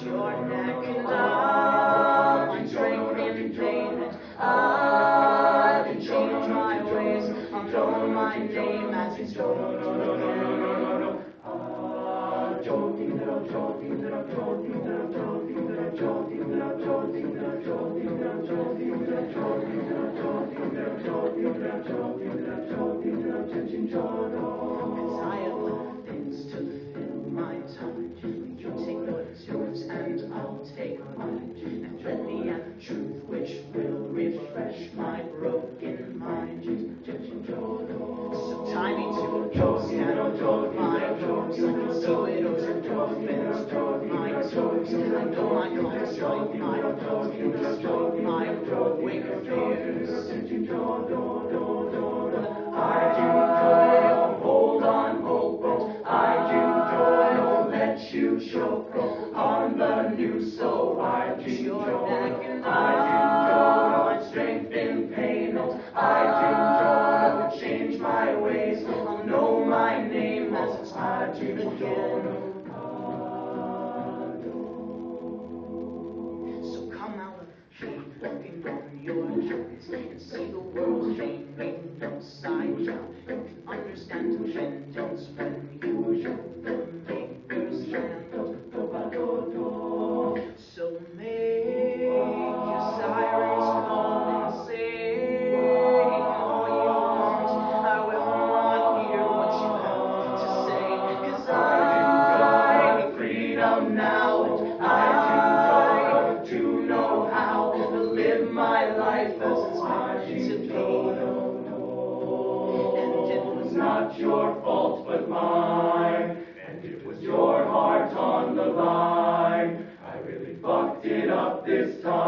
your neck, and I'll find strength in pain. I can change my ways. I'll know my name as it's told again. Cause I have other things to fill my time. You take what's yours and I'll take mine. And let me have the truth which will refresh my broken mind. So tie me to a post and unfold my doors. I can see widows and orphans through my toes. I know my cause like my foes can destroy my growing fears. I do toil, hold on, hope. I do toil, let you choke on the news. So I do toil, I do toil, my strength in pain. I do toil, change my ways. I'll know my name as it's hard to begin. So come out of the shade, walking on your joys, and see the world hanging upside down. You can understand dependence when you show the maker's hand. So make your sirens call and sing all you want. I will not hear what you have to say, 'cause I need freedom now. I do to know how to live my life as it's meant to be. And it was not your fault but mine, and it was your heart on the line. I really fucked it up this time.